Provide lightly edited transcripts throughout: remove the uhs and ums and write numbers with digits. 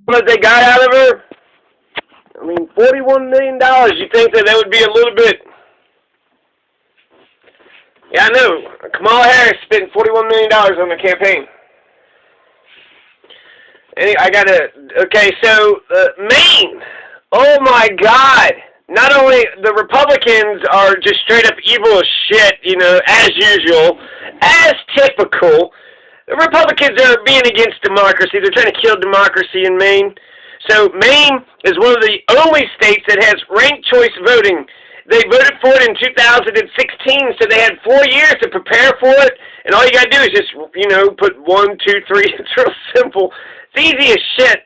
What they got out of her? I mean, $41 million. You think that would be a little bit? Yeah, I know. Kamala Harris spent $41 million on the campaign. Okay, so, Maine. Oh my God. Not only the Republicans are just straight up evil as shit, as usual, as typical. The Republicans are being against democracy. They're trying to kill democracy in Maine. So Maine is one of the only states that has ranked choice voting. They voted for it in 2016, so they had 4 years to prepare for it. And all you got to do is just, put 1, 2, 3. It's real simple. It's easy as shit.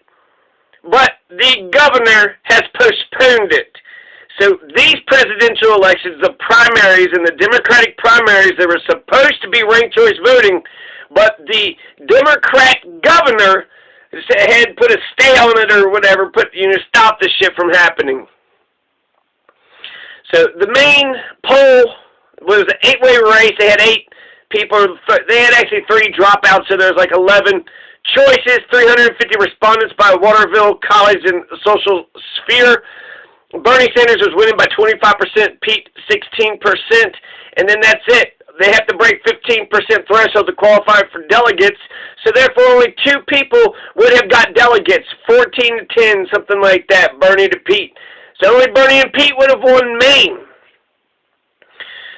But the governor has postponed it. So these presidential elections, the primaries and the Democratic primaries, they were supposed to be ranked choice voting, but the Democrat governor had put a stay on it or whatever, stop the shit from happening. So the main poll was an 8-way race. They had 8 people. They had actually 3 dropouts, so there's like 11 choices, 350 respondents by Waterville College and Social Sphere. Bernie Sanders was winning by 25%, Pete 16%, and then that's it. They have to break 15% threshold to qualify for delegates, so therefore only 2 people would have got delegates, 14 to 10, something like that, Bernie to Pete. So only Bernie and Pete would have won Maine.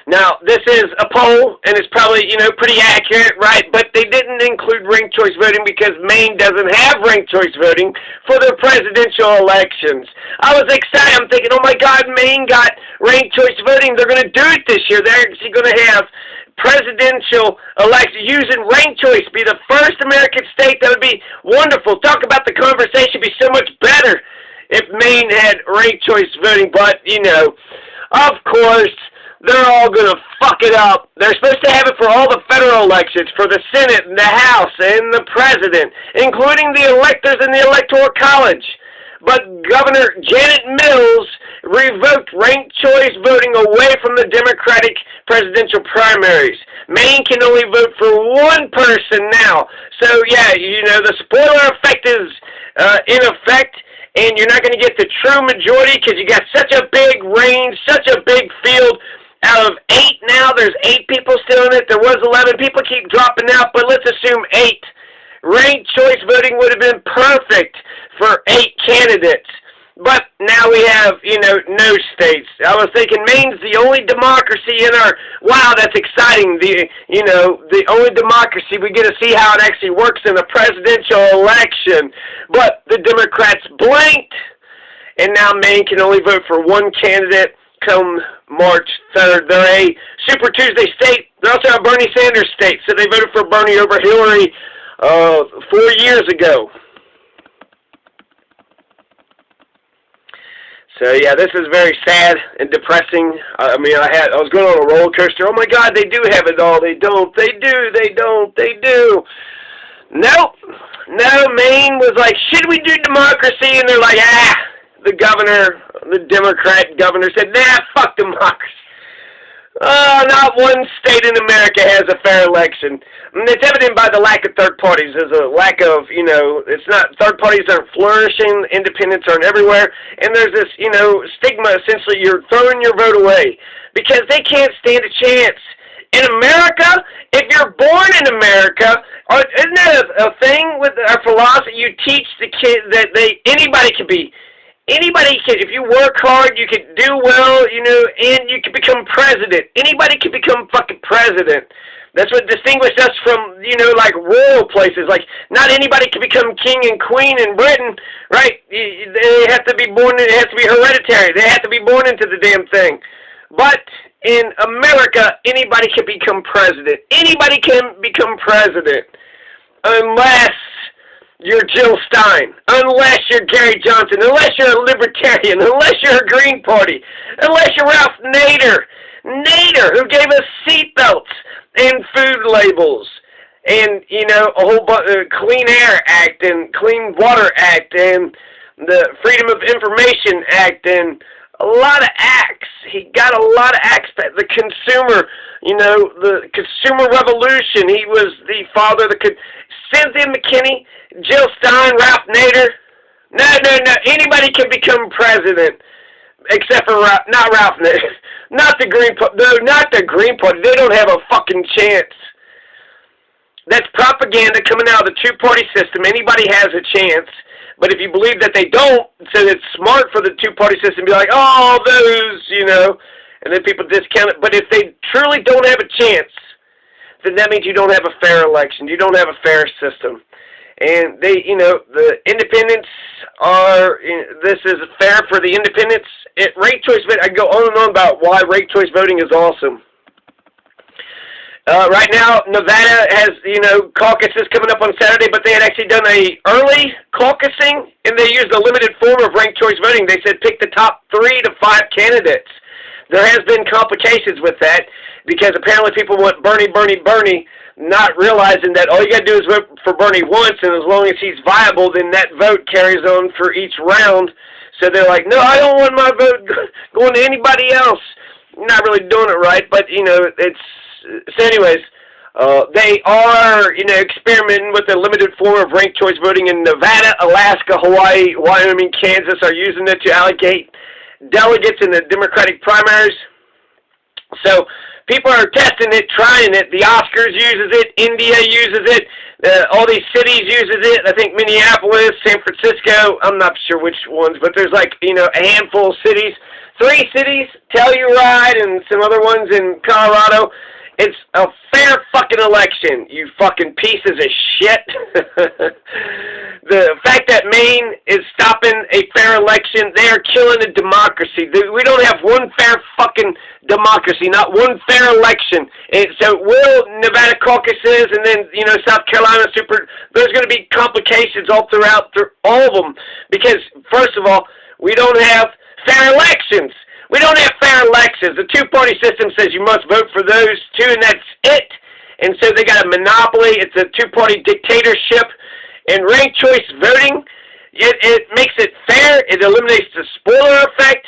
Now, this is a poll, and it's probably, pretty accurate, right? But they didn't include ranked choice voting because Maine doesn't have ranked choice voting for their presidential elections. I was excited. I'm thinking, oh my God, Maine got ranked choice voting. They're going to do it this year. They're actually going to have presidential elections using ranked choice. Be the first American state. That would be wonderful. Talk about the conversation be so much better if Maine had ranked choice voting. But, of course, they're all going to fuck it up. They're supposed to have it for all the federal elections, for the Senate and the House and the President, including the electors in the Electoral College. But Governor Janet Mills revoked ranked choice voting away from the Democratic presidential primaries. Maine can only vote for one person now. So, yeah, the spoiler effect is in effect. And you're not going to get the true majority because you got such a big range, such a big field. Out of 8 now, there's 8 people still in it. There was 11. People keep dropping out, but let's assume 8. Ranked choice voting would have been perfect for 8 candidates. But now we have, no states. I was thinking Maine's the only democracy in our, wow, that's exciting. The only democracy, we get to see how it actually works in a presidential election. But the Democrats blinked, and now Maine can only vote for one candidate come March 3rd. They're a Super Tuesday state. They're also a Bernie Sanders state, so they voted for Bernie over Hillary 4 years ago. So yeah, this is very sad and depressing. I was going on a roller coaster. Oh my God, they do have it all. They don't. They do. They don't. They do. Nope. No, Maine was like, should we do democracy? And they're like, the Democrat governor said, nah, fuck democracy. Not one state in America has a fair election. It's evident by the lack of third parties. There's a lack of, it's not, third parties aren't flourishing, independents aren't everywhere, and there's this, stigma, essentially, you're throwing your vote away because they can't stand a chance. In America, if you're born in America, isn't that a thing with our philosophy? You teach the kids that anybody can be. Anybody can, if you work hard, you can do well, and you can become president. Anybody can become fucking president. That's what distinguishes us from, like rural places. Like, not anybody can become king and queen in Britain, right? They have to be born, it has to be hereditary. They have to be born into the damn thing. But in America, anybody can become president. Anybody can become president. Unless you're Jill Stein, unless you're Gary Johnson, unless you're a libertarian, unless you're a Green Party, unless you're Ralph Nader, who gave us seatbelts and food labels, and, a whole Clean Air Act and Clean Water Act and the Freedom of Information Act and a lot of acts. He got a lot of acts. The consumer, the consumer revolution. He was the father that could. Cynthia McKinney, Jill Stein, Ralph Nader. No, no, no. Anybody can become president, except for not Ralph, not the Green Party. No, not the Green Party. They don't have a fucking chance. That's propaganda coming out of the two-party system. Anybody has a chance. But if you believe that they don't, so it's smart for the two-party system to be like, oh, those, you know, and then people discount it. But if they truly don't have a chance, then that means you don't have a fair election. You don't have a fair system. And they, you know, the independents are, this is fair for the independents. Ranked choice voting, I can go on and on about why ranked choice voting is awesome. Right now, Nevada has, you know, caucuses coming up on Saturday, but they had actually done a early caucusing, and they used a limited form of ranked choice voting. They said pick the top 3 to 5 candidates. There has been complications with that, because apparently people want Bernie, Bernie, Bernie, not realizing that all you got to do is vote for Bernie once, and as long as he's viable, then that vote carries on for each round. So they're like, no, I don't want my vote going to anybody else. Not really doing it right, but, you know, it's... So anyways, they are, you know, experimenting with a limited form of ranked choice voting in Nevada, Alaska, Hawaii, Wyoming, Kansas are using it to allocate delegates in the Democratic primaries. So people are testing it, trying it. The Oscars uses it. India uses it. All these cities uses it. I think Minneapolis, San Francisco. I'm not sure which ones, but there's like, you know, a handful of cities. 3 cities, Telluride, and some other ones in Colorado. It's a fair fucking election, you fucking pieces of shit. The fact that Maine is stopping a fair election, they are killing a democracy. We don't have one fair fucking democracy, not one fair election. And so will Nevada caucuses and then, you know, South Carolina there's going to be complications all throughout all of them. Because, first of all, we don't have fair elections. We don't have fair elections. The two-party system says you must vote for those 2, and that's it. And so they got a monopoly. It's a two-party dictatorship. And ranked choice voting, it makes it fair. It eliminates the spoiler effect.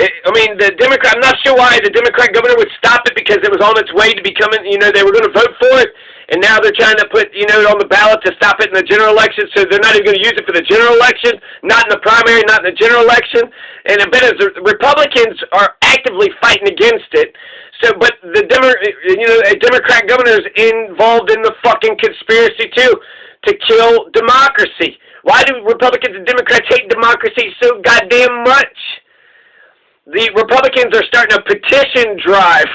I mean, the Democrat, I'm not sure why the Democrat governor would stop it, because it was on its way to becoming, you know, they were going to vote for it, and now they're trying to put, you know, it on the ballot to stop it in the general election, so they're not even going to use it for the general election, not in the primary, not in the general election, and I bet the Republicans are actively fighting against it. So, but the a Democrat governor is involved in the fucking conspiracy too, to kill democracy. Why do Republicans and Democrats hate democracy so goddamn much? The Republicans are starting a petition drive.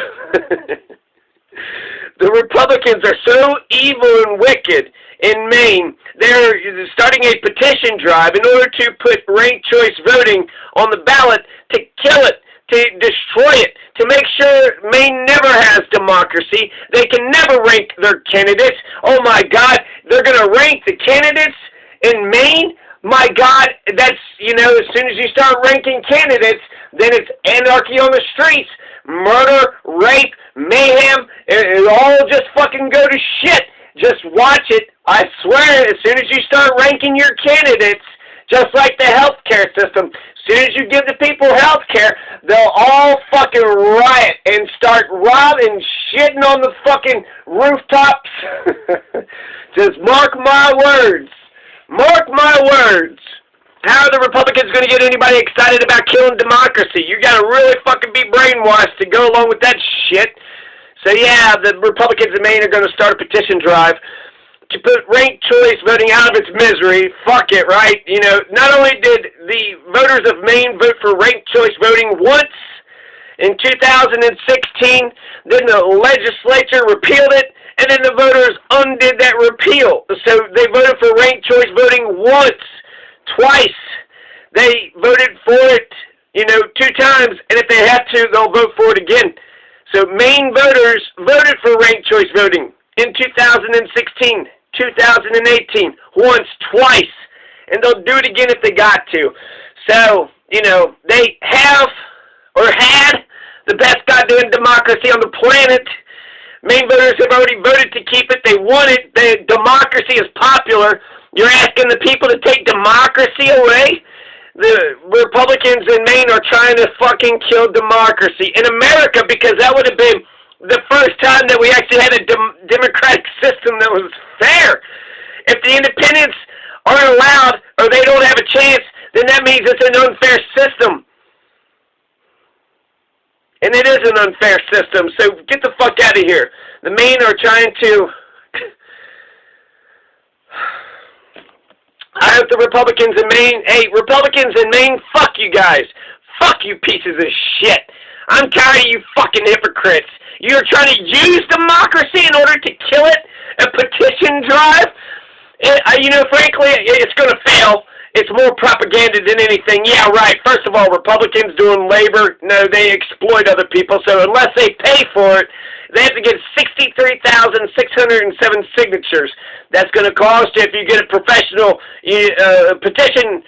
The Republicans are so evil and wicked in Maine, they're starting a petition drive in order to put ranked choice voting on the ballot, to kill it, to destroy it, to make sure Maine never has democracy. They can never rank their candidates. Oh my God, they're going to rank the candidates in Maine? My God, that's, you know, as soon as you start ranking candidates, then it's anarchy on the streets. Murder, rape, mayhem, it all just fucking go to shit. Just watch it. I swear, as soon as you start ranking your candidates, just like the healthcare system, as soon as you give the people healthcare, they'll all fucking riot and start robbing, shitting on the fucking rooftops. Just mark my words. Mark my words. How are the Republicans going to get anybody excited about killing democracy? You got to really fucking be brainwashed to go along with that shit. So yeah, the Republicans in Maine are going to start a petition drive to put ranked choice voting out of its misery. Fuck it, right? You know, not only did the voters of Maine vote for ranked choice voting once in 2016, then the legislature repealed it, and then the voters undid that repeal. So they voted for ranked choice voting once, twice. They voted for it, you know, 2 times, and if they have to, they'll vote for it again. So Maine voters voted for ranked choice voting in 2016, 2018, once, twice, and they'll do it again if they got to. So, you know, they have or had the best goddamn democracy on the planet. Maine voters have already voted to keep it. They want it. The democracy is popular. You're asking the people to take democracy away? The Republicans in Maine are trying to fucking kill democracy in America, because that would have been the first time that we actually had a democratic system that was fair. If the independents aren't allowed or they don't have a chance, then that means it's an unfair system. And it is an unfair system, so get the fuck out of here. The Maine are trying to... I hope the Republicans in Maine... Hey, Republicans in Maine, fuck you guys. Fuck you pieces of shit. I'm tired of you fucking hypocrites. You're trying to use democracy in order to kill it? A petition drive? Frankly, it's going to fail. It's more propaganda than anything. Yeah, right. First of all, Republicans doing labor, no, they exploit other people. So unless they pay for it, they have to get 63,607 signatures. That's going to cost you, if you get a professional petition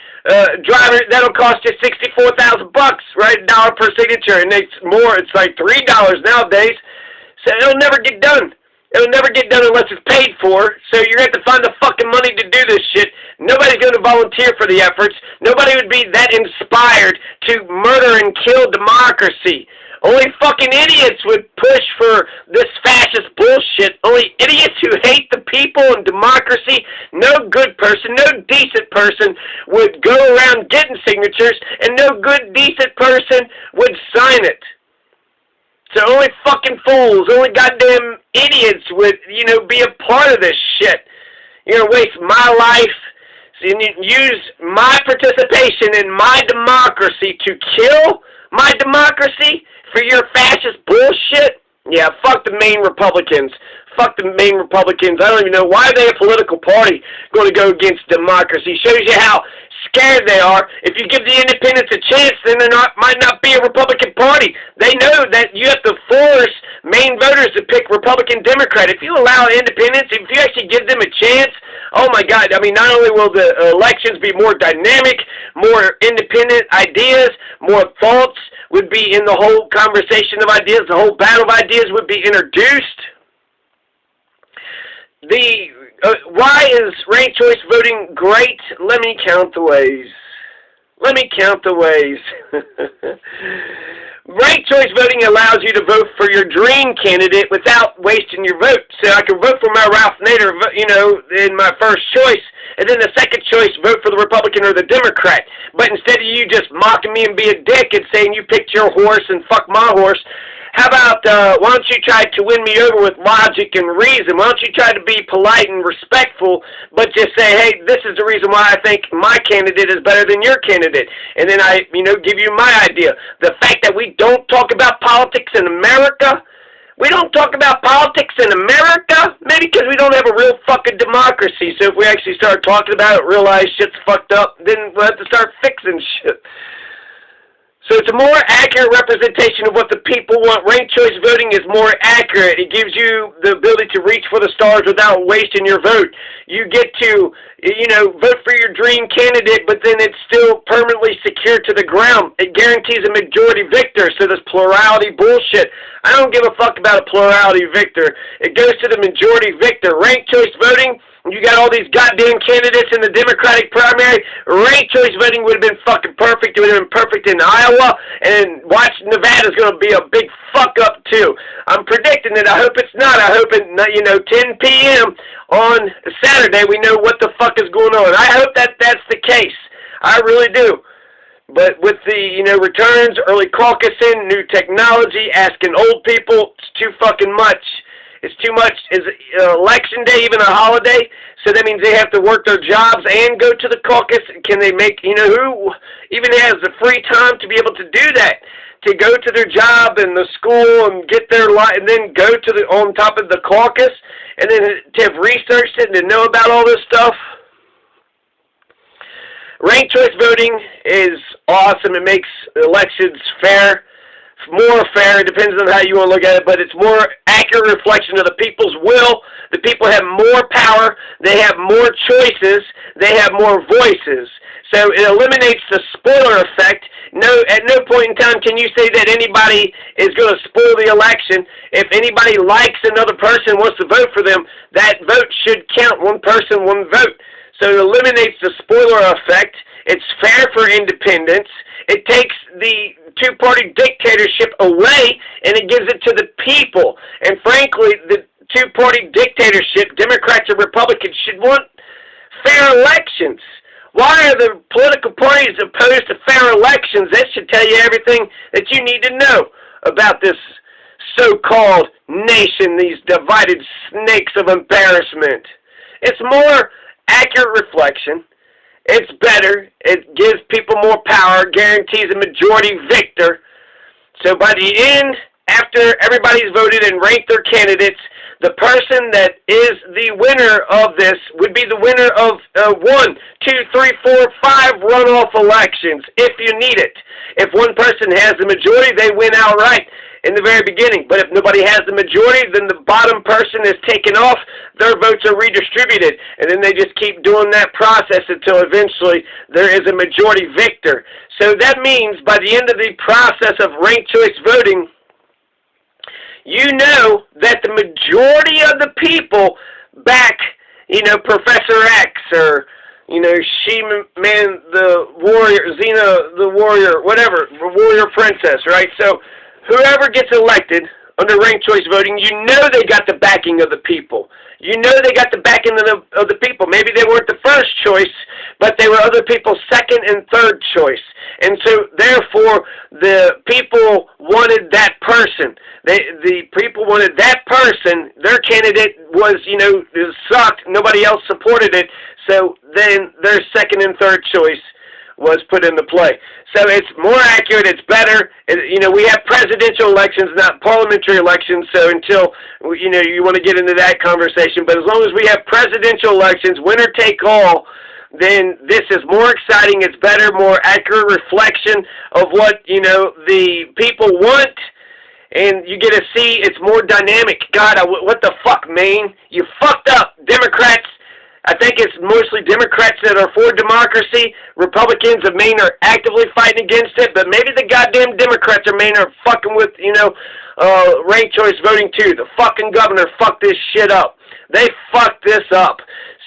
driver, that'll cost you $64,000 bucks, right? $1 per signature, and it's more. It's like $3 nowadays. So it'll never get done. It'll never get done unless it's paid for, so you're going to have to find the fucking money to do this shit. Nobody's going to volunteer for the efforts. Nobody would be that inspired to murder and kill democracy. Only fucking idiots would push for this fascist bullshit. Only idiots who hate the people and democracy. No good person, no decent person would go around getting signatures, and no good, decent person would sign it. So only fucking fools, only goddamn idiots would, be a part of this shit. You're going to waste my life and use my participation in my democracy to kill my democracy for your fascist bullshit? Yeah, fuck the Maine Republicans. Fuck the Maine Republicans. I don't even know why they a political party going to go against democracy. Shows you how scared they are. If you give the independents a chance, then there might not be a Republican Party. They know that you have to force Maine voters to pick Republican, Democrat. If you allow independents, if you actually give them a chance, oh my God, I mean, not only will the elections be more dynamic, more independent ideas, more thoughts would be in the whole conversation of ideas, the whole battle of ideas would be introduced. Why is ranked choice voting great? Let me count the ways. Ranked choice voting allows you to vote for your dream candidate without wasting your vote. So I can vote for my Ralph Nader, in my first choice, and then the second choice, vote for the Republican or the Democrat. But instead of you just mocking me and be a dick and saying you picked your horse and fuck my horse, how about, why don't you try to win me over with logic and reason? Why don't you try to be polite and respectful, but just say, hey, this is the reason why I think my candidate is better than your candidate. And then I, give you my idea. The fact that we don't talk about politics in America, we don't talk about politics in America, maybe because we don't have a real fucking democracy. So if we actually start talking about it, realize shit's fucked up, then we'll have to start fixing shit. So it's a more accurate representation of what the people want. Ranked choice voting is more accurate. It gives you the ability to reach for the stars without wasting your vote. You get to, vote for your dream candidate, but then it's still permanently secured to the ground. It guarantees a majority victor, so this plurality bullshit. I don't give a fuck about a plurality victor. It goes to the majority victor. Ranked choice voting, you got all these goddamn candidates in the Democratic primary. Ranked choice voting would have been fucking perfect. It would have been perfect in Iowa, and watch, Nevada's going to be a big fuck up too. I'm predicting it. I hope it's not. I hope at 10 p.m. on Saturday we know what the fuck is going on. I hope that that's the case. I really do. But with the, returns, early caucusing, new technology, asking old people, it's too fucking much. It's too much. Is election day even a holiday? So that means they have to work their jobs and go to the caucus. Can they make, who even has the free time to be able to do that? To go to their job and the school and get their life, and then go to on top of the caucus, and then to have researched it and to know about all this stuff. Ranked choice voting is awesome. It makes elections fair. More fair, it depends on how you want to look at it, but it's more accurate reflection of the people's will. The people have more power, they have more choices, they have more voices. So it eliminates the spoiler effect. At no point in time can you say that anybody is going to spoil the election. If anybody likes another person, wants to vote for them, that vote should count. One person, one vote. So it eliminates the spoiler effect. It's fair for independents. It takes the two-party dictatorship away, and it gives it to the people. And frankly, the two-party dictatorship, Democrats and Republicans, should want fair elections. Why are the political parties opposed to fair elections? That should tell you everything that you need to know about this so-called nation, these divided snakes of embarrassment. It's more accurate reflection. It's better. It gives people more power, guarantees a majority victor. So by the end, after everybody's voted and ranked their candidates, the person that is the winner of this would be the winner of 1, 2, 3, 4, 5 runoff elections, if you need it. If one person has the majority, they win outright in the very beginning. But if nobody has the majority, then the bottom person is taken off, their votes are redistributed, and then they just keep doing that process until eventually there is a majority victor. So that means by the end of the process of ranked choice voting, you know that the majority of the people back, Professor X or, She-Man the Warrior, Xena the Warrior, whatever, the Warrior Princess, right? So whoever gets elected under ranked choice voting, you know they got the backing of the people. You know they got the backing of the people. Maybe they weren't the first choice, but they were other people's second and third choice. And so, therefore, the people wanted that person. The people wanted that person. Their candidate was, sucked. Nobody else supported it. So then their second and third choice was put into play. So it's more accurate, it's better. We have presidential elections, not parliamentary elections, so until, you want to get into that conversation. But as long as we have presidential elections, winner take all, then this is more exciting, it's better, more accurate reflection of what, the people want. And you get to see it's more dynamic. God, what the fuck, Maine? You fucked up, Democrats. I think it's mostly Democrats that are for democracy. Republicans of Maine are actively fighting against it, but maybe the goddamn Democrats of Maine are fucking with, ranked choice voting too. The fucking governor fucked this shit up. They fucked this up.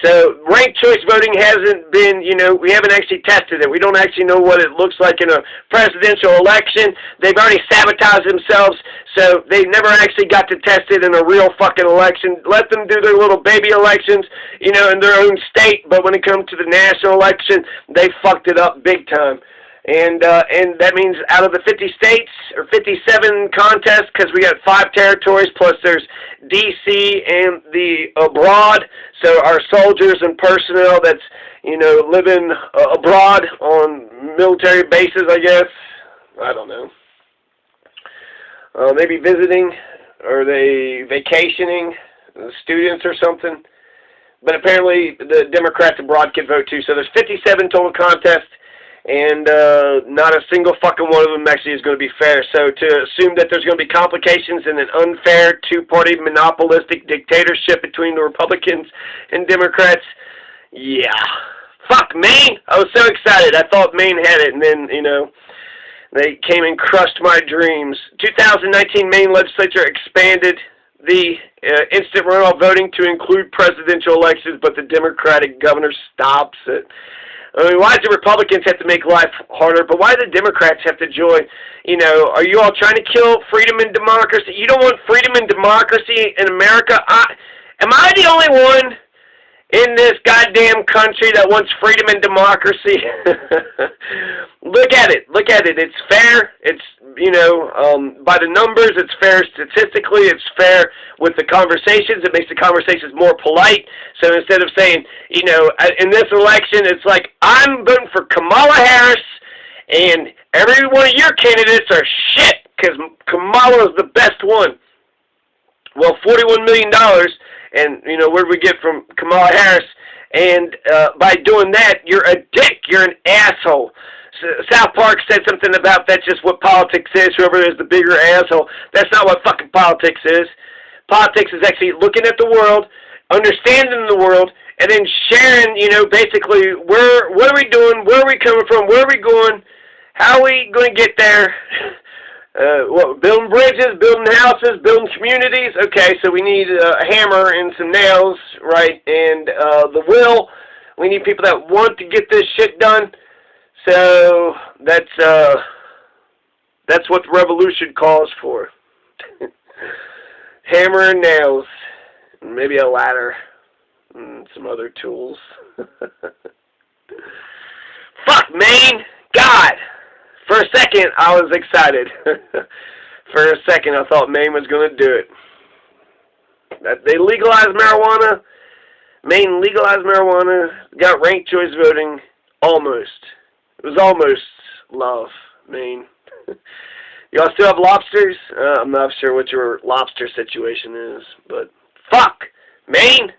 So ranked choice voting hasn't been, we haven't actually tested it. We don't actually know what it looks like in a presidential election. They've already sabotaged themselves, so they never actually got to test it in a real fucking election. Let them do their little baby elections, in their own state, but when it comes to the national election, they fucked it up big time. And that means out of the 50 states, or 57 contests, because we got 5 territories, plus there's D.C. and the abroad, so our soldiers and personnel that's, living abroad on military bases, I guess. I don't know. Maybe visiting, or they vacationing, students or something. But apparently the Democrats abroad can vote too, so there's 57 total contests. And not a single fucking one of them actually is going to be fair. So to assume that there's going to be complications in an unfair two-party monopolistic dictatorship between the Republicans and Democrats, yeah. Fuck Maine! I was so excited. I thought Maine had it, and then, they came and crushed my dreams. 2019 Maine legislature expanded the instant runoff voting to include presidential elections, but the Democratic governor stops it. I mean, why do Republicans have to make life harder, but why do the Democrats have to join? Are you all trying to kill freedom and democracy? You don't want freedom and democracy in America? Am I the only one in this goddamn country that wants freedom and democracy? Look at it. Look at it. It's fair. It's, by the numbers, it's fair statistically. It's fair with the conversations. It makes the conversations more polite. So instead of saying, in this election, it's like, I'm voting for Kamala Harris, and every one of your candidates are shit, because Kamala is the best one. Well, $41 million, and, where do we get from Kamala Harris? And by doing that, you're a dick. You're an asshole. South Park said something about that's just what politics is. Whoever is the bigger asshole. That's not what fucking politics is. Politics is actually looking at the world, understanding the world, and then sharing, basically, what are we doing, where are we coming from, where are we going, how are we going to get there, building bridges, building houses, building communities. Okay, so we need a hammer and some nails, right, and the will. We need people that want to get this shit done. So that's what the revolution calls for. Hammer and nails, maybe a ladder. and some other tools. Fuck, Maine! God! For a second, I was excited. For a second, I thought Maine was going to do it. That they legalized marijuana. Maine legalized marijuana. Got ranked choice voting. Almost. It was almost love, Maine. Y'all still have lobsters? I'm not sure what your lobster situation is, but fuck, Maine!